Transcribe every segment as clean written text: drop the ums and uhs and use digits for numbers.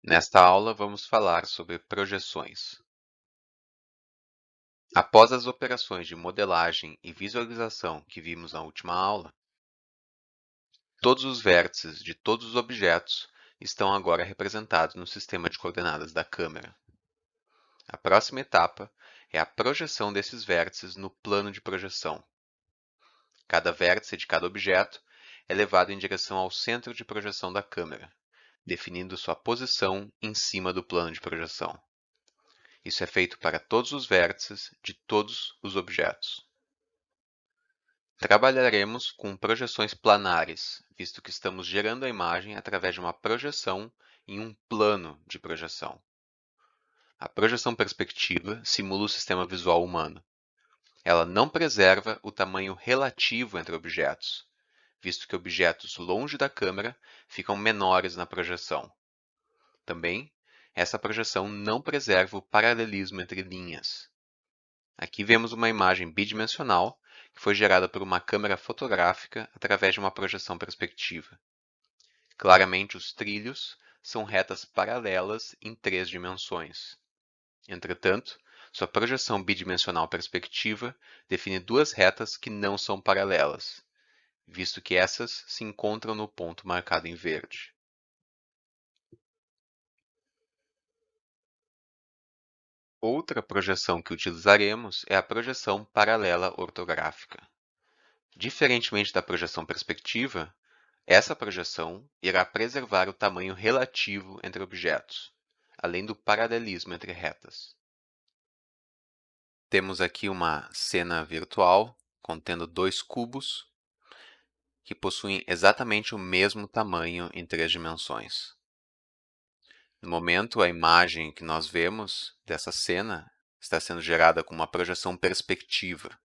Nesta aula, vamos falar sobre projeções. Após as operações de modelagem e visualização que vimos na última aula, todos os vértices de todos os objetos estão agora representados no sistema de coordenadas da câmera. A próxima etapa é a projeção desses vértices no plano de projeção. Cada vértice de cada objeto é levado em direção ao centro de projeção da câmera, definindo sua posição em cima do plano de projeção. Isso é feito para todos os vértices de todos os objetos. Trabalharemos com projeções planares, visto que estamos gerando a imagem através de uma projeção em um plano de projeção. A projeção perspectiva simula o sistema visual humano. Ela não preserva o tamanho relativo entre objetos, visto que objetos longe da câmera ficam menores na projeção. Também, essa projeção não preserva o paralelismo entre linhas. Aqui vemos uma imagem bidimensional que foi gerada por uma câmera fotográfica através de uma projeção perspectiva. Claramente, os trilhos são retas paralelas em 3 dimensões. Entretanto, sua projeção bidimensional perspectiva define duas retas que não são paralelas, visto que essas se encontram no ponto marcado em verde. Outra projeção que utilizaremos é a projeção paralela ortográfica. Diferentemente da projeção perspectiva, essa projeção irá preservar o tamanho relativo entre objetos, além do paralelismo entre retas. Temos aqui uma cena virtual contendo 2 cubos que possuem exatamente o mesmo tamanho em 3 dimensões. No momento, a imagem que nós vemos dessa cena está sendo gerada com uma projeção perspectiva,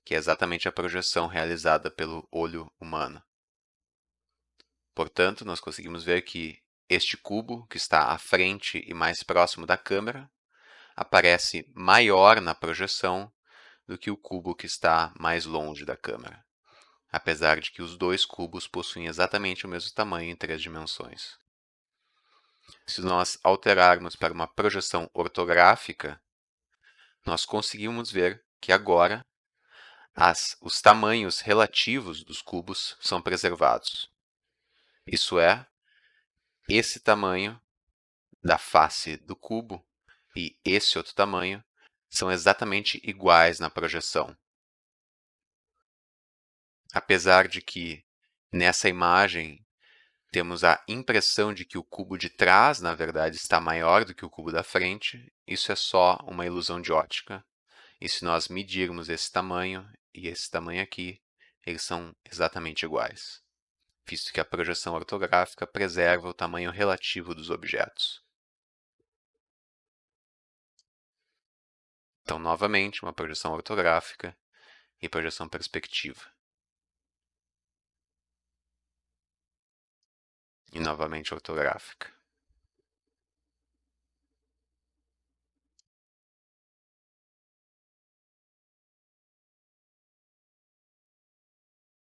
que é exatamente a projeção realizada pelo olho humano. Portanto, nós conseguimos ver que este cubo, que está à frente e mais próximo da câmera, aparece maior na projeção do que o cubo que está mais longe da câmera, apesar de que os 2 cubos possuem exatamente o mesmo tamanho em 3 dimensões. Se nós alterarmos para uma projeção ortográfica, nós conseguimos ver que agora os tamanhos relativos dos cubos são preservados. Isso é, esse tamanho da face do cubo e esse outro tamanho são exatamente iguais na projeção. Apesar de que nessa imagem temos a impressão de que o cubo de trás, na verdade, está maior do que o cubo da frente, isso é só uma ilusão de ótica. E se nós medirmos esse tamanho e esse tamanho aqui, eles são exatamente iguais, visto que a projeção ortográfica preserva o tamanho relativo dos objetos. Então, novamente, uma projeção ortográfica e projeção perspectiva. E novamente ortográfica.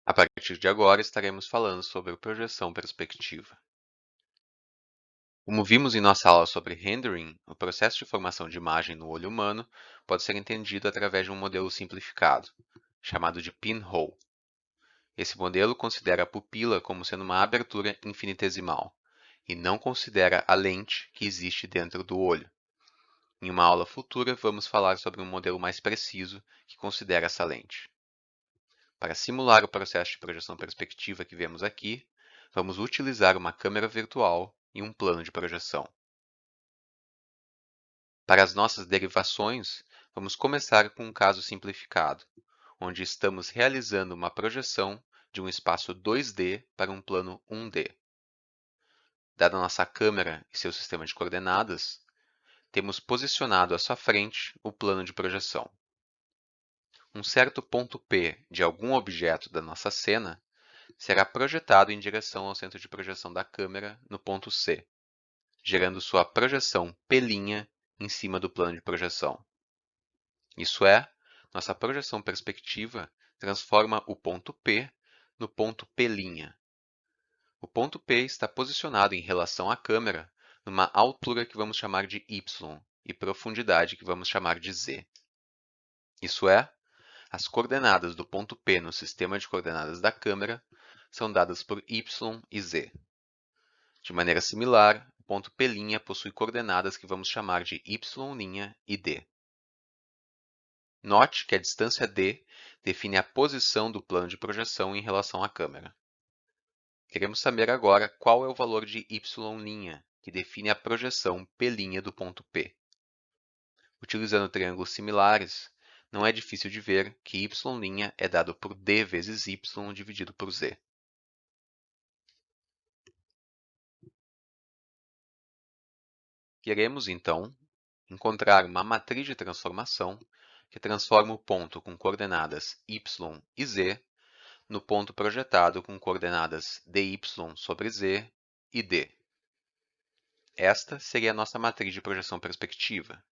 A partir de agora, estaremos falando sobre projeção perspectiva. Como vimos em nossa aula sobre rendering, o processo de formação de imagem no olho humano pode ser entendido através de um modelo simplificado, chamado de pinhole. Esse modelo considera a pupila como sendo uma abertura infinitesimal, e não considera a lente que existe dentro do olho. Em uma aula futura, vamos falar sobre um modelo mais preciso que considera essa lente. Para simular o processo de projeção perspectiva que vemos aqui, vamos utilizar uma câmera virtual e um plano de projeção. Para as nossas derivações, vamos começar com um caso simplificado, onde estamos realizando uma projeção de um espaço 2D para um plano 1D. Dada a nossa câmera e seu sistema de coordenadas, temos posicionado à sua frente o plano de projeção. Um certo ponto P de algum objeto da nossa cena será projetado em direção ao centro de projeção da câmera no ponto C, gerando sua projeção P' em cima do plano de projeção. Isso é, nossa projeção perspectiva transforma o ponto P no ponto P'. O ponto P está posicionado em relação à câmera numa altura que vamos chamar de y e profundidade que vamos chamar de z. Isso é, as coordenadas do ponto P no sistema de coordenadas da câmera são dadas por y e z. De maneira similar, o ponto P' possui coordenadas que vamos chamar de y' e d. Note que a distância d define a posição do plano de projeção em relação à câmera. Queremos saber agora qual é o valor de y', que define a projeção P' do ponto P. Utilizando triângulos similares, não é difícil de ver que y' é dado por d vezes y dividido por z. Queremos, então, encontrar uma matriz de transformação que transforma o ponto com coordenadas y e z no ponto projetado com coordenadas dy sobre z e d. Esta seria a nossa matriz de projeção perspectiva.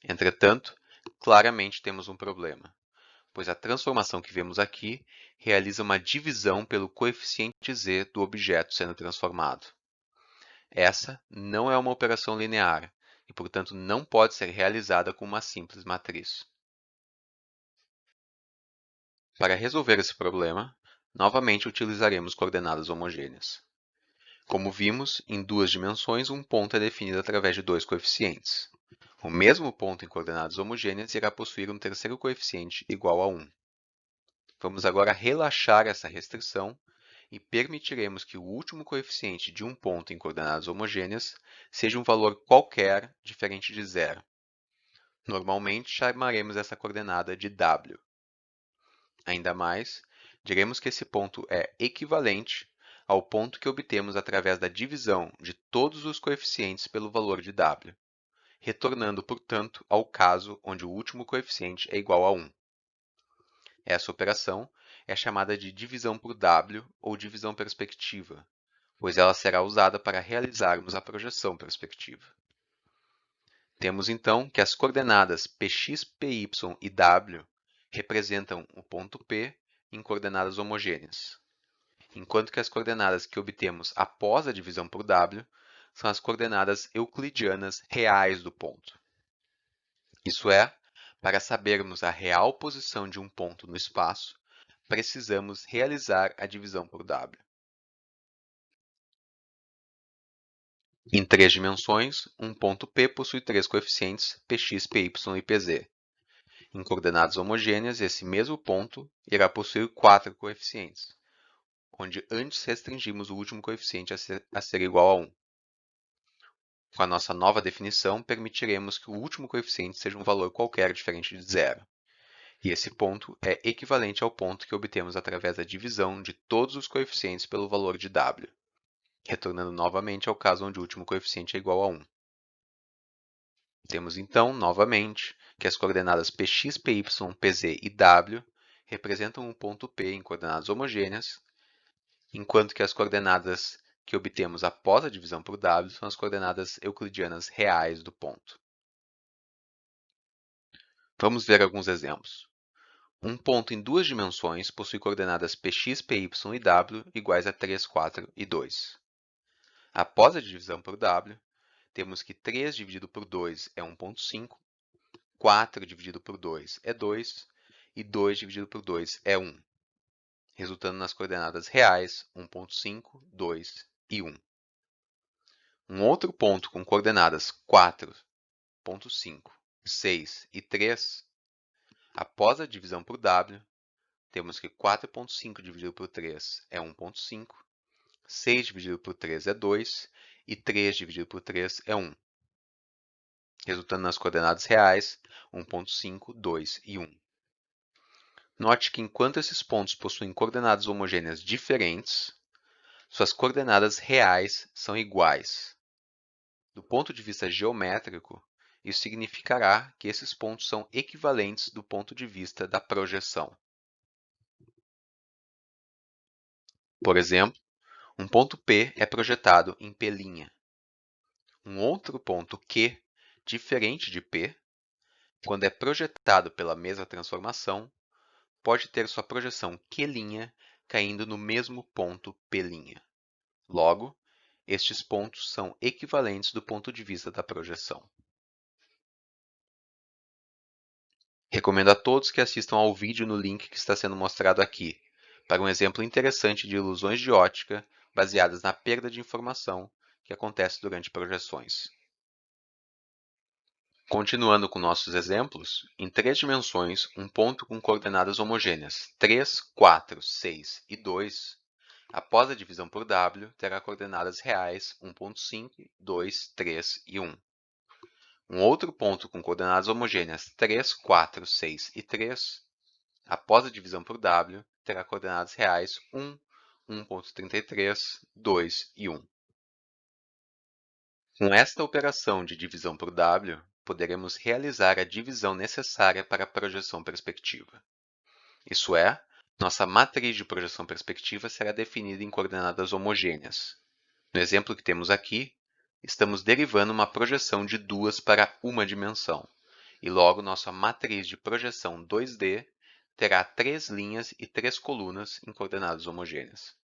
Entretanto, claramente temos um problema, pois a transformação que vemos aqui realiza uma divisão pelo coeficiente z do objeto sendo transformado. Essa não é uma operação linear e, portanto, não pode ser realizada com uma simples matriz. Para resolver esse problema, novamente utilizaremos coordenadas homogêneas. Como vimos, em duas dimensões, um ponto é definido através de dois coeficientes. O mesmo ponto em coordenadas homogêneas irá possuir um terceiro coeficiente igual a 1. Vamos agora relaxar essa restrição e permitiremos que o último coeficiente de um ponto em coordenadas homogêneas seja um valor qualquer diferente de zero. Normalmente, chamaremos essa coordenada de w. Ainda mais, diremos que esse ponto é equivalente ao ponto que obtemos através da divisão de todos os coeficientes pelo valor de w, retornando, portanto, ao caso onde o último coeficiente é igual a 1. Essa operação é chamada de divisão por w ou divisão perspectiva, pois ela será usada para realizarmos a projeção perspectiva. Temos então que as coordenadas px, py e w representam o ponto P em coordenadas homogêneas, enquanto que as coordenadas que obtemos após a divisão por w são as coordenadas euclidianas reais do ponto. Isso é, para sabermos a real posição de um ponto no espaço, precisamos realizar a divisão por w. Em três dimensões, um ponto P possui três coeficientes px, py e pz. Em coordenadas homogêneas, esse mesmo ponto irá possuir quatro coeficientes, onde antes restringimos o último coeficiente a ser igual a 1. Com a nossa nova definição, permitiremos que o último coeficiente seja um valor qualquer diferente de zero. E esse ponto é equivalente ao ponto que obtemos através da divisão de todos os coeficientes pelo valor de w, retornando novamente ao caso onde o último coeficiente é igual a 1. Temos então, novamente, que as coordenadas px, py, pz e w representam um ponto P em coordenadas homogêneas, enquanto que as coordenadas que obtemos após a divisão por w são as coordenadas euclidianas reais do ponto. Vamos ver alguns exemplos. Um ponto em duas dimensões possui coordenadas px, py e w iguais a 3, 4 e 2. Após a divisão por w, temos que 3 dividido por 2 é 1,5, 4 dividido por 2 é 2 e 2 dividido por 2 é 1, resultando nas coordenadas reais 1,5, 2 e 1. Um outro ponto com coordenadas 4,5, 6 e 3, após a divisão por w, temos que 4,5 dividido por 3 é 1,5, 6 dividido por 3 é 2 e 3 dividido por 3 é 1, resultando nas coordenadas reais 1,5, 2 e 1. Note que enquanto esses pontos possuem coordenadas homogêneas diferentes, suas coordenadas reais são iguais. Do ponto de vista geométrico, isso significará que esses pontos são equivalentes do ponto de vista da projeção. Por exemplo, um ponto P é projetado em P'. Um outro ponto Q, diferente de P, quando é projetado pela mesma transformação, pode ter sua projeção Q' caindo no mesmo ponto P'. Logo, estes pontos são equivalentes do ponto de vista da projeção. Recomendo a todos que assistam ao vídeo no link que está sendo mostrado aqui, para um exemplo interessante de ilusões de ótica baseadas na perda de informação que acontece durante projeções. Continuando com nossos exemplos, em 3 dimensões, um ponto com coordenadas homogêneas 3, 4, 6 e 2, após a divisão por W, terá coordenadas reais 1.5, 2, 3 e 1. Um outro ponto com coordenadas homogêneas 3, 4, 6 e 3, após a divisão por W, terá coordenadas reais 1, 1.33, 2 e 1. Com esta operação de divisão por W, poderemos realizar a divisão necessária para a projeção perspectiva. Isso é, nossa matriz de projeção perspectiva será definida em coordenadas homogêneas. No exemplo que temos aqui, estamos derivando uma projeção de 2 para uma dimensão, e logo nossa matriz de projeção 2D terá 3 linhas e 3 colunas em coordenadas homogêneas.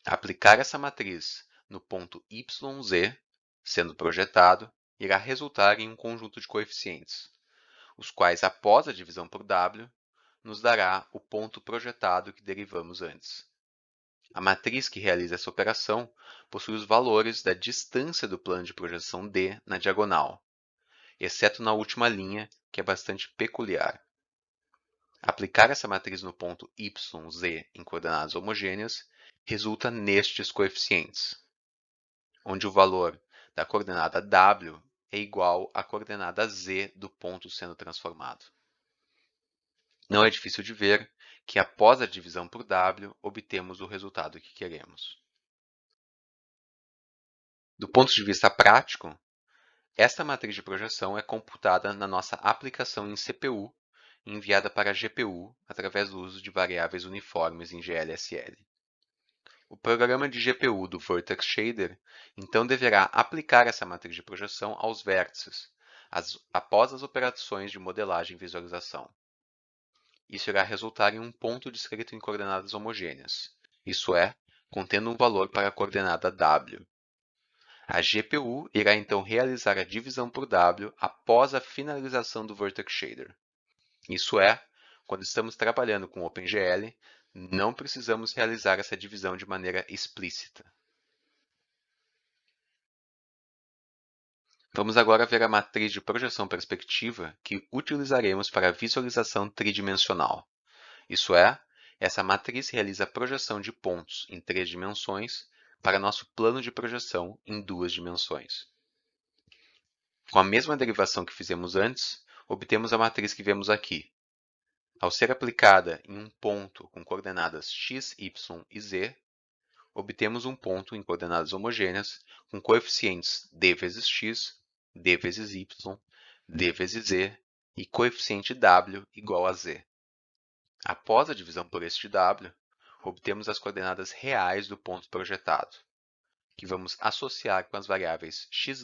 Aplicar essa matriz no ponto YZ, sendo projetado, irá resultar em um conjunto de coeficientes, os quais, após a divisão por W, nos dará o ponto projetado que derivamos antes. A matriz que realiza essa operação possui os valores da distância do plano de projeção D na diagonal, exceto na última linha, que é bastante peculiar. Aplicar essa matriz no ponto YZ em coordenadas homogêneas resulta nestes coeficientes, onde o valor da coordenada W é igual à coordenada Z do ponto sendo transformado. Não é difícil de ver que após a divisão por W, obtemos o resultado que queremos. Do ponto de vista prático, esta matriz de projeção é computada na nossa aplicação em CPU e enviada para a GPU através do uso de variáveis uniformes em GLSL. O programa de GPU do Vertex Shader então deverá aplicar essa matriz de projeção aos vértices, após as operações de modelagem e visualização. Isso irá resultar em um ponto descrito em coordenadas homogêneas, isso é, contendo um valor para a coordenada W. A GPU irá então realizar a divisão por W após a finalização do Vertex Shader. Isso é, quando estamos trabalhando com OpenGL, não precisamos realizar essa divisão de maneira explícita. Vamos agora ver a matriz de projeção perspectiva que utilizaremos para a visualização tridimensional. Isso é, essa matriz realiza a projeção de pontos em 3 dimensões para nosso plano de projeção em 2 dimensões. Com a mesma derivação que fizemos antes, obtemos a matriz que vemos aqui. Ao ser aplicada em um ponto com coordenadas x, y e z, obtemos um ponto em coordenadas homogêneas com coeficientes d vezes x, d vezes y, d vezes z e coeficiente w igual a z. Após a divisão por este w, obtemos as coordenadas reais do ponto projetado, que vamos associar com as variáveis x',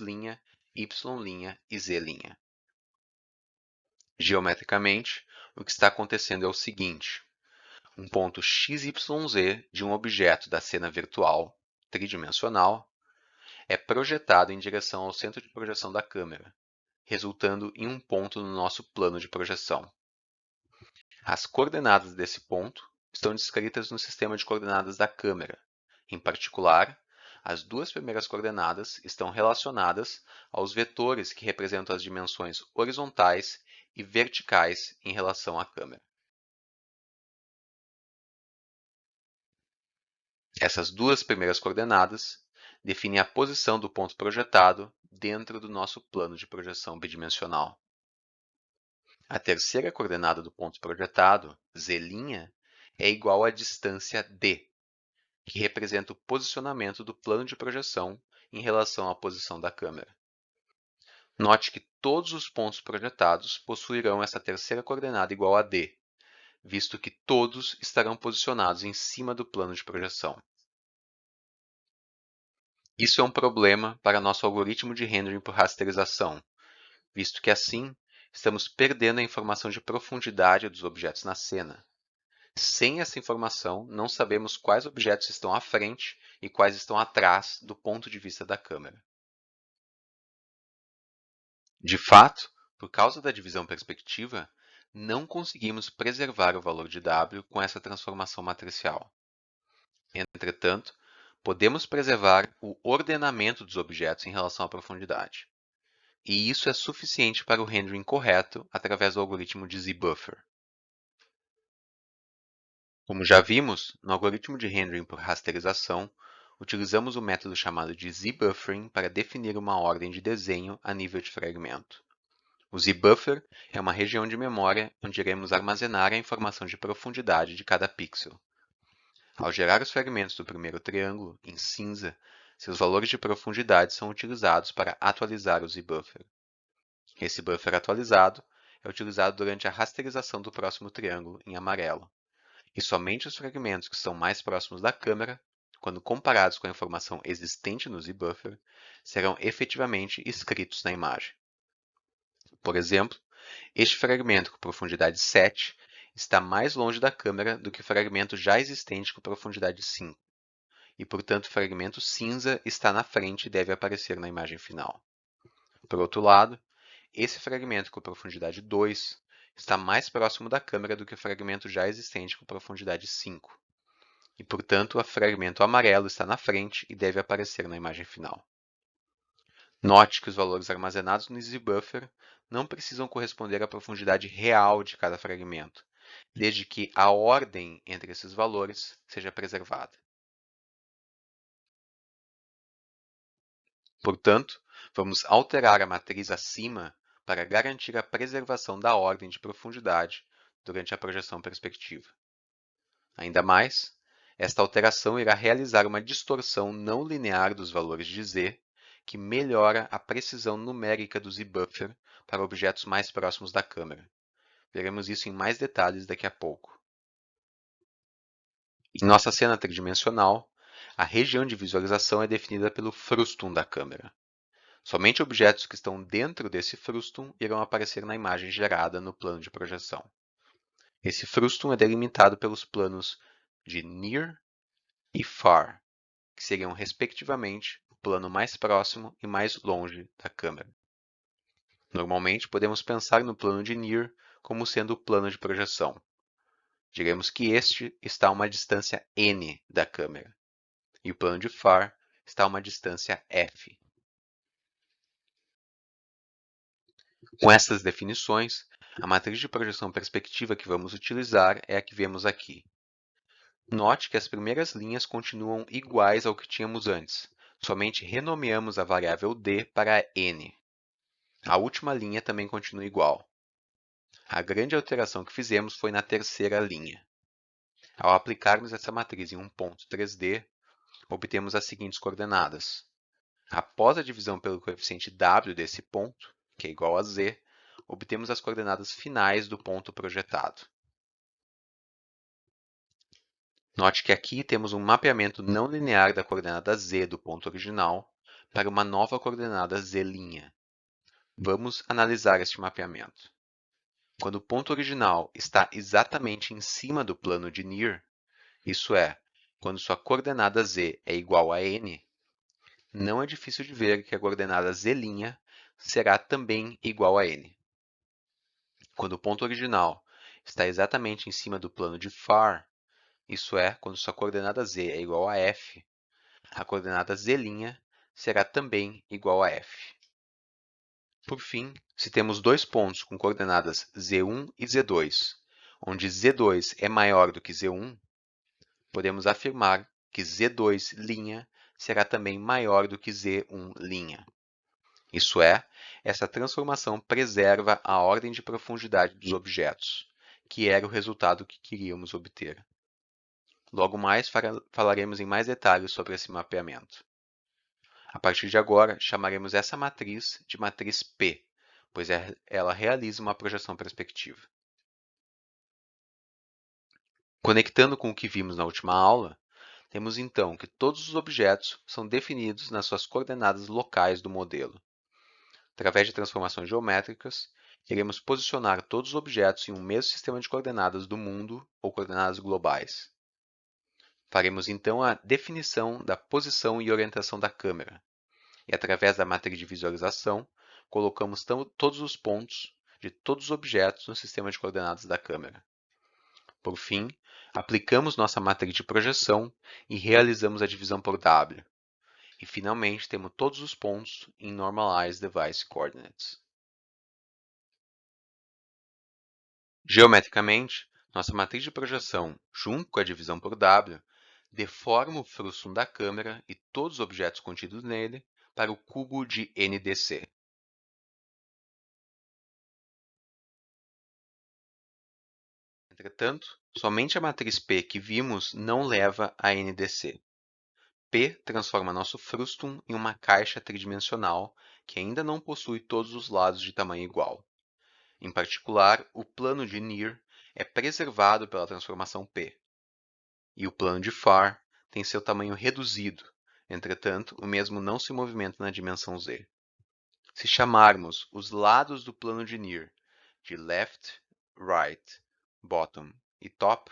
y' e z'. Geometricamente, o que está acontecendo é o seguinte: um ponto XYZ de um objeto da cena virtual tridimensional é projetado em direção ao centro de projeção da câmera, resultando em um ponto no nosso plano de projeção. As coordenadas desse ponto estão descritas no sistema de coordenadas da câmera. Em particular, as 2 primeiras coordenadas estão relacionadas aos vetores que representam as dimensões horizontais e verticais em relação à câmera. Essas 2 primeiras coordenadas definem a posição do ponto projetado dentro do nosso plano de projeção bidimensional. A terceira coordenada do ponto projetado, z', é igual à distância d, que representa o posicionamento do plano de projeção em relação à posição da câmera. Note que todos os pontos projetados possuirão essa terceira coordenada igual a d, visto que todos estarão posicionados em cima do plano de projeção. Isso é um problema para nosso algoritmo de rendering por rasterização, visto que assim estamos perdendo a informação de profundidade dos objetos na cena. Sem essa informação, não sabemos quais objetos estão à frente e quais estão atrás do ponto de vista da câmera. De fato, por causa da divisão perspectiva, não conseguimos preservar o valor de W com essa transformação matricial. Entretanto, podemos preservar o ordenamento dos objetos em relação à profundidade. E isso é suficiente para o rendering correto através do algoritmo de Z-Buffer. Como já vimos, no algoritmo de rendering por rasterização, utilizamos o método chamado de Z-Buffering para definir uma ordem de desenho a nível de fragmento. O Z-Buffer é uma região de memória onde iremos armazenar a informação de profundidade de cada pixel. Ao gerar os fragmentos do primeiro triângulo, em cinza, seus valores de profundidade são utilizados para atualizar o Z-Buffer. Esse buffer atualizado é utilizado durante a rasterização do próximo triângulo, em amarelo. E somente os fragmentos que são mais próximos da câmera, quando comparados com a informação existente no Z-Buffer, serão efetivamente escritos na imagem. Por exemplo, este fragmento com profundidade 7 está mais longe da câmera do que o fragmento já existente com profundidade 5, e portanto o fragmento cinza está na frente e deve aparecer na imagem final. Por outro lado, esse fragmento com profundidade 2 está mais próximo da câmera do que o fragmento já existente com profundidade 5, e portanto o fragmento amarelo está na frente e deve aparecer na imagem final. Note que os valores armazenados no Z-Buffer não precisam corresponder à profundidade real de cada fragmento, desde que a ordem entre esses valores seja preservada. Portanto, vamos alterar a matriz acima para garantir a preservação da ordem de profundidade durante a projeção perspectiva. Ainda mais, esta alteração irá realizar uma distorção não linear dos valores de Z, que melhora a precisão numérica do Z-Buffer para objetos mais próximos da câmera. Veremos isso em mais detalhes daqui a pouco. Em nossa cena tridimensional, a região de visualização é definida pelo frustum da câmera. Somente objetos que estão dentro desse frustum irão aparecer na imagem gerada no plano de projeção. Esse frustum é delimitado pelos planos de Near e Far, que seriam, respectivamente, o plano mais próximo e mais longe da câmera. Normalmente, podemos pensar no plano de Near como sendo o plano de projeção. Diremos que este está a uma distância n da câmera, e o plano de Far está a uma distância f. Com essas definições, a matriz de projeção perspectiva que vamos utilizar é a que vemos aqui. Note que as primeiras linhas continuam iguais ao que tínhamos antes, somente renomeamos a variável d para n. A última linha também continua igual. A grande alteração que fizemos foi na terceira linha. Ao aplicarmos essa matriz em um ponto 3D, obtemos as seguintes coordenadas. Após a divisão pelo coeficiente w desse ponto, que é igual a z, obtemos as coordenadas finais do ponto projetado. Note que aqui temos um mapeamento não linear da coordenada z do ponto original para uma nova coordenada z'. Vamos analisar este mapeamento. Quando o ponto original está exatamente em cima do plano de Near, isso é, quando sua coordenada z é igual a n, não é difícil de ver que a coordenada z' será também igual a n. Quando o ponto original está exatamente em cima do plano de Far, isso é, quando sua coordenada z é igual a f, a coordenada z' será também igual a f. Por fim, se temos dois pontos com coordenadas z1 e z2, onde z2 é maior do que z1, podemos afirmar que z2' será também maior do que z1'. Isso é, essa transformação preserva a ordem de profundidade dos objetos, que era o resultado que queríamos obter. Logo mais falaremos em mais detalhes sobre esse mapeamento. A partir de agora, chamaremos essa matriz de matriz P, pois ela realiza uma projeção perspectiva. Conectando com o que vimos na última aula, temos então que todos os objetos são definidos nas suas coordenadas locais do modelo. Através de transformações geométricas, Iremos posicionar todos os objetos em um mesmo sistema de coordenadas do mundo ou coordenadas globais. Faremos então a definição da posição e orientação da câmera. E através da matriz de visualização, colocamos todos os pontos de todos os objetos no sistema de coordenadas da câmera. Por fim, aplicamos nossa matriz de projeção e realizamos a divisão por W. E finalmente temos todos os pontos em Normalized Device Coordinates. Geometricamente, nossa matriz de projeção, junto com a divisão por W, deforma o frustum da câmera e todos os objetos contidos nele para o cubo de NDC. Entretanto, somente a matriz P que vimos não leva a NDC. P transforma nosso frustum em uma caixa tridimensional que ainda não possui todos os lados de tamanho igual. Em particular, o plano de Near é preservado pela transformação P, e o plano de Far tem seu tamanho reduzido, entretanto, o mesmo não se movimenta na dimensão Z. Se chamarmos os lados do plano de Near de Left, Right, Bottom e Top,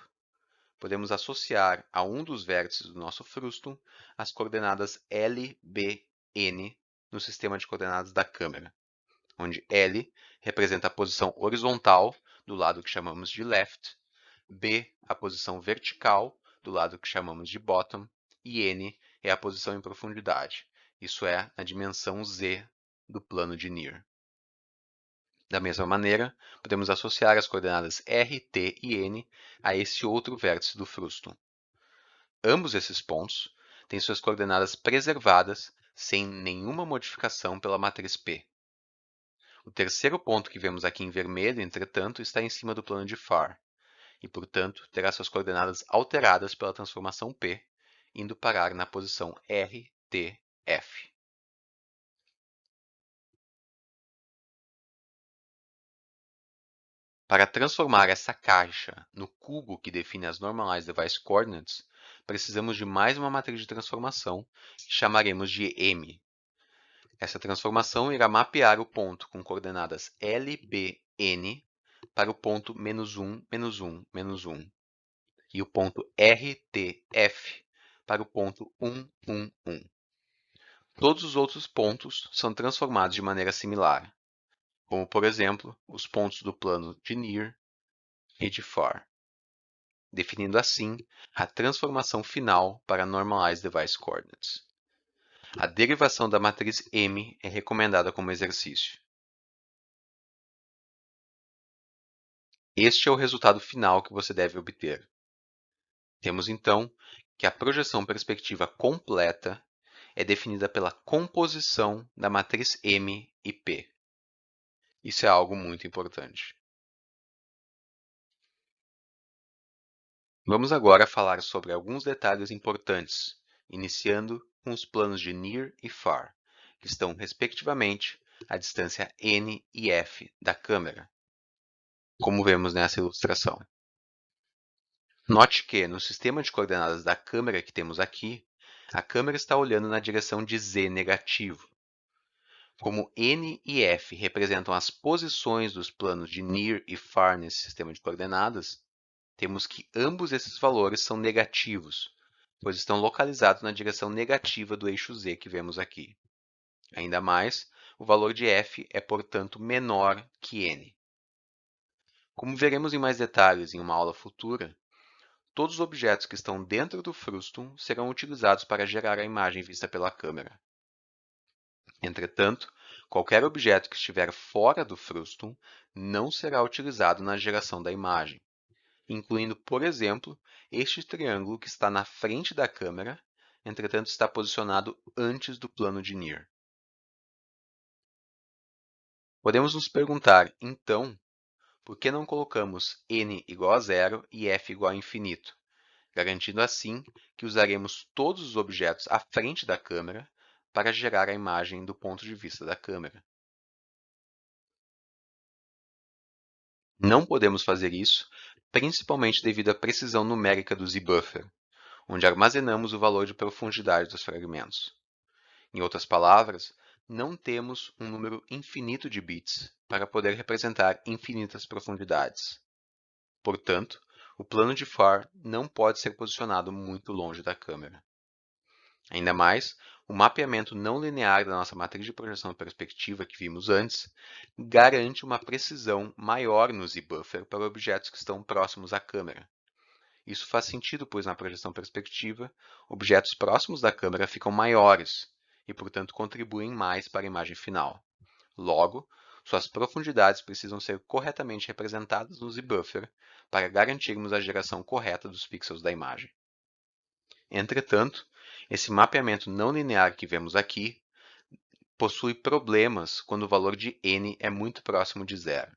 podemos associar a um dos vértices do nosso frustum as coordenadas L, B, N no sistema de coordenadas da câmera, onde L representa a posição horizontal do lado que chamamos de left, B a posição vertical do lado que chamamos de bottom e N é a posição em profundidade, isso é, na dimensão Z do plano de Near. Da mesma maneira, podemos associar as coordenadas R, T e N a esse outro vértice do frustum. Ambos esses pontos têm suas coordenadas preservadas sem nenhuma modificação pela matriz P. O terceiro ponto que vemos aqui em vermelho, entretanto, está em cima do plano de Far, e, portanto, terá suas coordenadas alteradas pela transformação P, indo parar na posição R, T, F. Para transformar essa caixa no cubo que define as Normalized Device Coordinates, precisamos de mais uma matriz de transformação, que chamaremos de M. Essa transformação irá mapear o ponto com coordenadas L, B, N para o ponto -1, -1, -1, e o ponto R, T, F para o ponto 1, 1, 1. Todos os outros pontos são transformados de maneira similar, como, por exemplo, os pontos do plano de Near e de Far, definindo assim a transformação final para Normalized Device Coordinates. A derivação da matriz M é recomendada como exercício. Este é o resultado final que você deve obter. Temos então que a projeção perspectiva completa é definida pela composição da matriz M e P. Isso é algo muito importante. Vamos agora falar sobre alguns detalhes importantes, iniciando com os planos de Near e Far, que estão, respectivamente, à distância N e F da câmera, como vemos nessa ilustração. Note que, no sistema de coordenadas da câmera que temos aqui, a câmera está olhando na direção de Z negativo. Como N e F representam as posições dos planos de Near e Far nesse sistema de coordenadas, temos que ambos esses valores são negativos, pois estão localizados na direção negativa do eixo Z que vemos aqui. Ainda mais, o valor de F é, portanto, menor que N. Como veremos em mais detalhes em uma aula futura, todos os objetos que estão dentro do frustum serão utilizados para gerar a imagem vista pela câmera. Entretanto, qualquer objeto que estiver fora do frustum não será utilizado na geração da imagem, incluindo, por exemplo, este triângulo que está na frente da câmera, entretanto está posicionado antes do plano de Near. Podemos nos perguntar, então, por que não colocamos n igual a zero e f igual a infinito, garantindo assim que usaremos todos os objetos à frente da câmera para gerar a imagem do ponto de vista da câmera. Não podemos fazer isso, principalmente devido à precisão numérica do Z-buffer, onde armazenamos o valor de profundidade dos fragmentos. Em outras palavras, não temos um número infinito de bits para poder representar infinitas profundidades. Portanto, o plano de FAR não pode ser posicionado muito longe da câmera. Ainda mais, o mapeamento não linear da nossa matriz de projeção perspectiva que vimos antes garante uma precisão maior no Z-buffer para objetos que estão próximos à câmera. Isso faz sentido, pois na projeção perspectiva, objetos próximos da câmera ficam maiores e, portanto, contribuem mais para a imagem final. Logo, suas profundidades precisam ser corretamente representadas no Z-buffer para garantirmos a geração correta dos pixels da imagem. Entretanto, esse mapeamento não linear que vemos aqui possui problemas quando o valor de n é muito próximo de zero.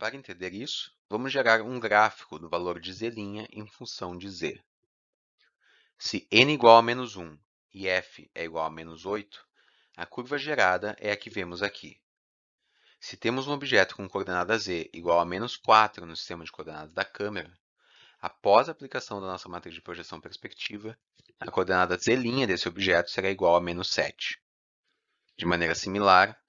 Para entender isso, vamos gerar um gráfico do valor de z' em função de z. Se n igual a menos 1 e f é igual a menos 8, a curva gerada é a que vemos aqui. Se temos um objeto com coordenada z igual a menos 4 no sistema de coordenadas da câmera, após a aplicação da nossa matriz de projeção perspectiva, a coordenada z' desse objeto será igual a menos 7. De maneira similar,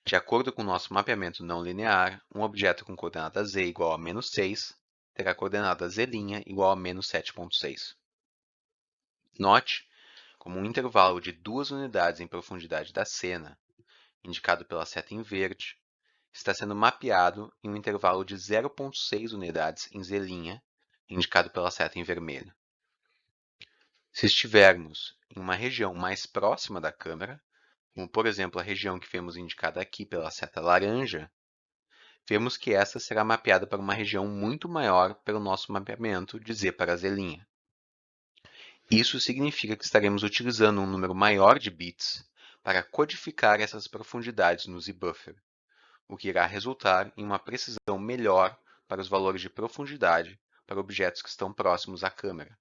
de acordo com o nosso mapeamento não linear, um objeto com coordenada z igual a menos 6 terá coordenada z' igual a menos 7,6. Note como um intervalo de 2 unidades em profundidade da cena, indicado pela seta em verde, está sendo mapeado em um intervalo de 0,6 unidades em z', indicado pela seta em vermelho. Se estivermos em uma região mais próxima da câmera, como por exemplo a região que vemos indicada aqui pela seta laranja, vemos que esta será mapeada para uma região muito maior pelo nosso mapeamento de z para z'. Isso significa que estaremos utilizando um número maior de bits para codificar essas profundidades no Z-buffer, o que irá resultar em uma precisão melhor para os valores de profundidade para objetos que estão próximos à câmera.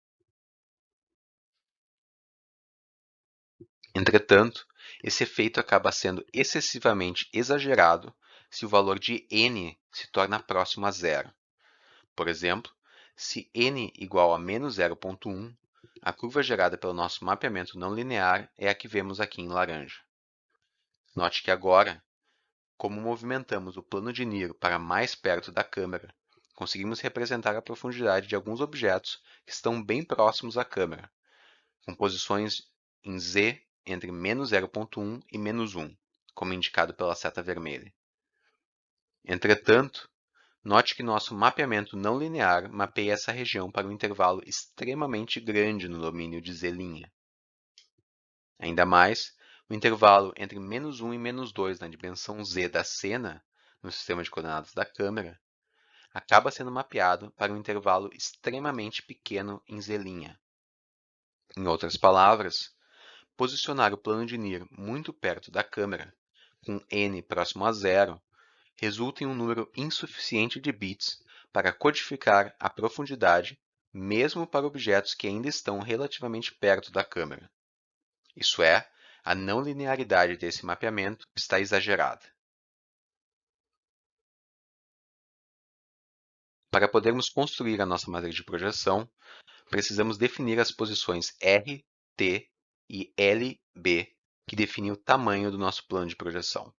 Entretanto, esse efeito acaba sendo excessivamente exagerado se o valor de n se torna próximo a zero. Por exemplo, se n igual a menos 0,1, a curva gerada pelo nosso mapeamento não linear é a que vemos aqui em laranja. Note que agora, como movimentamos o plano de Niro para mais perto da câmera, conseguimos representar a profundidade de alguns objetos que estão bem próximos à câmera, com posições em z entre menos 0,1 e menos 1, como indicado pela seta vermelha. Entretanto, note que nosso mapeamento não linear mapeia essa região para um intervalo extremamente grande no domínio de z'. Ainda mais, o intervalo entre menos 1 e menos 2 na dimensão z da cena, no sistema de coordenadas da câmera, acaba sendo mapeado para um intervalo extremamente pequeno em z'. Em outras palavras, posicionar o plano de Nir muito perto da câmera, com n próximo a zero, resulta em um número insuficiente de bits para codificar a profundidade, mesmo para objetos que ainda estão relativamente perto da câmera. Isso é, a não linearidade desse mapeamento está exagerada. Para podermos construir a nossa matriz de projeção, precisamos definir as posições R, T e L, B, que definem o tamanho do nosso plano de projeção.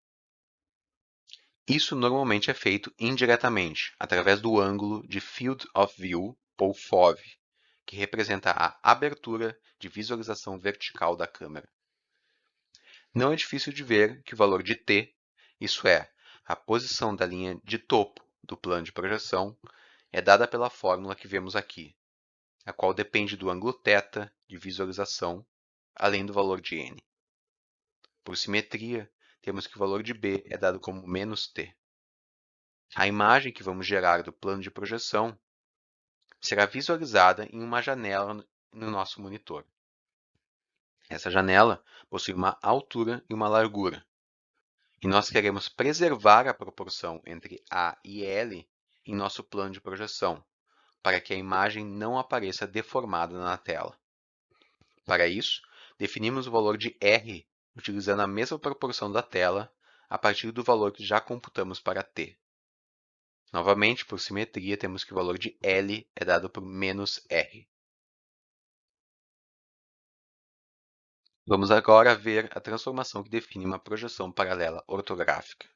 Isso normalmente é feito indiretamente, através do ângulo de Field of View, ou FOV, que representa a abertura de visualização vertical da câmera. Não é difícil de ver que o valor de t, isso é, a posição da linha de topo do plano de projeção, é dada pela fórmula que vemos aqui, a qual depende do ângulo θ de visualização, além do valor de n. Por simetria, temos que o valor de b é dado como menos t. A imagem que vamos gerar do plano de projeção será visualizada em uma janela no nosso monitor. Essa janela possui uma altura e uma largura, e nós queremos preservar a proporção entre A e L em nosso plano de projeção, para que a imagem não apareça deformada na tela. Para isso, definimos o valor de R utilizando a mesma proporção da tela a partir do valor que já computamos para t. Novamente, por simetria, temos que o valor de L é dado por menos R. Vamos agora ver a transformação que define uma projeção paralela ortográfica.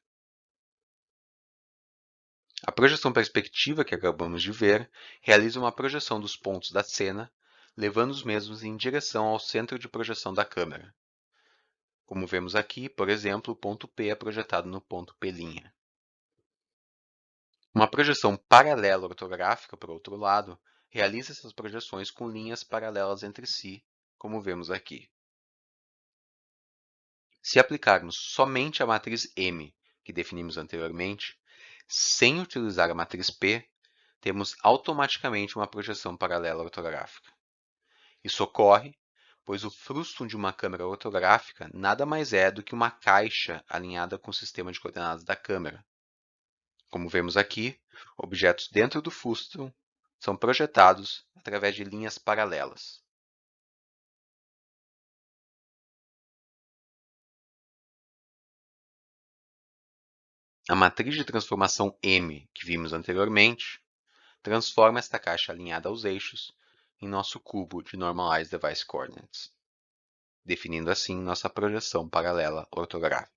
A projeção perspectiva que acabamos de ver realiza uma projeção dos pontos da cena, levando os mesmos em direção ao centro de projeção da câmera. Como vemos aqui, por exemplo, o ponto P é projetado no ponto P'. Uma projeção paralela ortográfica, por outro lado, realiza essas projeções com linhas paralelas entre si, como vemos aqui. Se aplicarmos somente a matriz M, que definimos anteriormente, sem utilizar a matriz P, temos automaticamente uma projeção paralela ortográfica. Isso ocorre pois o frustum de uma câmera ortográfica nada mais é do que uma caixa alinhada com o sistema de coordenadas da câmera. Como vemos aqui, objetos dentro do frustum são projetados através de linhas paralelas. A matriz de transformação M, que vimos anteriormente, transforma esta caixa alinhada aos eixos em nosso cubo de Normalized Device Coordinates, definindo assim nossa projeção paralela ortográfica.